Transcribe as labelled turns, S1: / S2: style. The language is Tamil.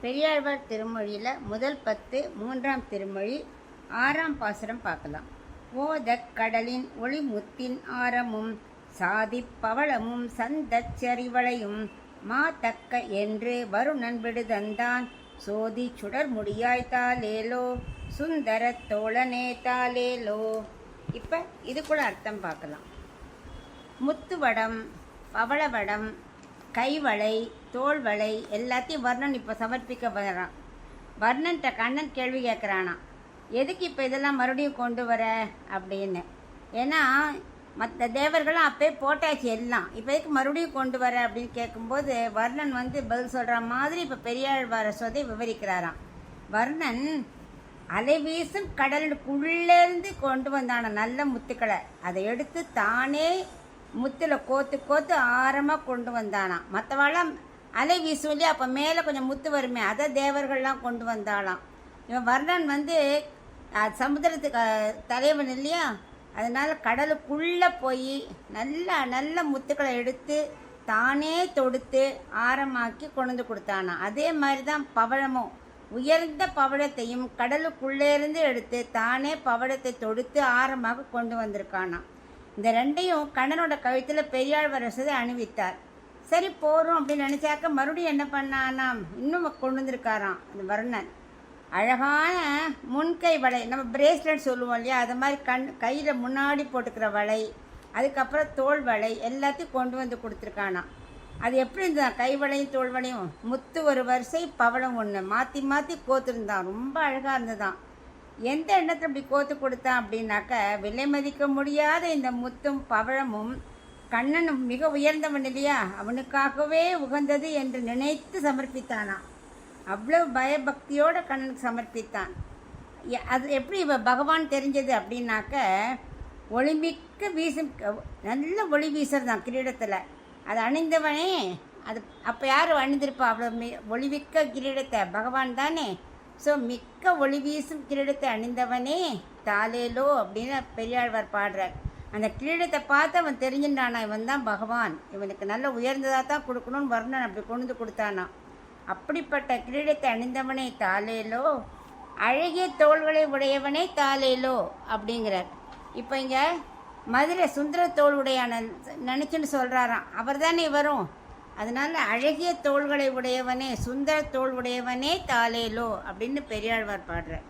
S1: பெரியாழ்வார் திருமொழியில் முதல் 10 3ஆம் திருமொழி 6ஆம் பாசுரம் பார்க்கலாம். ஓதக் கடலின் ஒளிமுத்தின் ஆரமும் சாதிப் பவளமும் சந்தச் செறிவளையும் மாதக்க என்று வருணன் விடுதந்தான் சோதி சுடர்முடியாய் தாலேலோ சுந்தர தோழனே தாலேலோ. இப்போ இது கூட அர்த்தம் பார்க்கலாம். முத்துவடம், பவளவடம், கைவளை, தோள்வளை எல்லாத்தையும் வர்ணன் இப்போ சமர்ப்பிக்க வரான். வர்ணன்ட்ட கண்ணன் கேள்வி கேட்குறானா, எதுக்கு இப்போ இதெல்லாம் மறுபடியும் கொண்டு வர அப்படின்னு. ஏன்னா மற்ற தேவர்களும் அப்பே போட்டாச்சு எல்லாம், இப்போ எதுக்கு மறுபடியும் கொண்டு வர அப்படின்னு கேட்கும்போது வர்ணன் பதில் சொல்கிற மாதிரி இப்போ பெரியாழ்வார சொதை விவரிக்கிறாராம். வர்ணன் அலை வீசும் கடலுக்குள்ளேருந்து கொண்டு வந்தான நல்ல முத்துக்களை, அதை எடுத்து தானே முத்தில் கோத்து கோத்து ஆரமாக கொண்டு வந்தானாம். மற்றவாளாம் அலை வீசும் இல்லையா, அப்போ மேலே கொஞ்சம் முத்து வருமே, அதை தேவர்கள்லாம் கொண்டு வந்தாலாம். இவன் வர்ணன் சமுத்திரத்துக்கு தலைவன் இல்லையா, அதனால் கடலுக்குள்ளே போய் நல்ல நல்ல முத்துக்களை எடுத்து தானே தொடுத்து ஆரமாக்கி கொண்டு கொடுத்தானா. அதே மாதிரி தான் பவழமும், உயர்ந்த பவழத்தையும் கடலுக்குள்ளேருந்து எடுத்து தானே பவழத்தை தொடுத்து ஆரமாக கொண்டு வந்திருக்கானா. இந்த ரெண்டையும் கண்ணனோட கழுத்தில் பெரியாழ்வார் வசதி அணிவித்தார். சரி போகிறோம் அப்படின்னு நினச்சாக்க மறுபடியும் என்ன பண்ணானாம், இன்னும் கொண்டு வந்திருக்காராம் அந்த வர்ணன். அழகான முன்கை வளை, நம்ம பிரேஸ்லெட் சொல்லுவோம் இல்லையா, அது மாதிரி கையில் முன்னாடி போட்டுக்கிற வளை, அதுக்கப்புறம் தோல் வளை எல்லாத்தையும் கொண்டு வந்து கொடுத்துருக்கானா. அது எப்படி இருந்தான், கைவளையும் தோல் வளையும் முத்து ஒரு வரிசை பவளம் ஒன்று மாற்றி மாற்றி கோத்துருந்தான். ரொம்ப அழகாக இருந்ததான். எந்த எண்ணத்தை இப்படி கோத்து கொடுத்தான் அப்படின்னாக்க, விலை மதிக்க முடியாத இந்த முத்தும் பவழமும் கண்ணனும் மிக உயர்ந்தவன் இல்லையா, அவனுக்காகவே உகந்தது என்று நினைத்து சமர்ப்பித்தானா. அவ்வளவு பயபக்தியோட கண்ணனுக்கு சமர்ப்பித்தான். அது எப்படி பகவான் தெரிஞ்சது அப்படின்னாக்க, ஒளிமிக்க வீசும் நல்ல ஒளி வீசுறதான் கிரீடத்தில். அது அணிந்தவனே, அது அப்போ யார் அணிந்திருப்பா அவ்வளோ ஒளிமிக்க கிரீடத்தை, பகவான் தானே. ஸோ மிக்க ஒளி வீசும் கிரீடத்தை அணிந்தவனே தாலேலோ அப்படின்னு பெரியாழ்வார் பாடுறார். அந்த கிரீடத்தை பார்த்து அவன் தெரிஞ்சுட்டானா, இவன் தான் பகவான், இவனுக்கு நல்ல உயர்ந்ததாக தான் கொடுக்கணும்னு வர்ணன் அப்படி கொண்டு கொடுத்தானா. அப்படிப்பட்ட கிரீடத்தை அணிந்தவனே தாலேலோ, அழகிய தோள்களை உடையவனே தாலேலோ அப்படிங்கிறார். இப்போ இங்கே மதுரை சுந்தர தோல் உடையான நினச்சின்னு சொல்கிறாராம், அவர் தானே வரும். அதனால் அழகிய தோள்களை உடையவனே, சுந்தர தோல் உடையவனே தாலேலோ அப்படின்னு பெரியாழ்வார் பாடுறார்.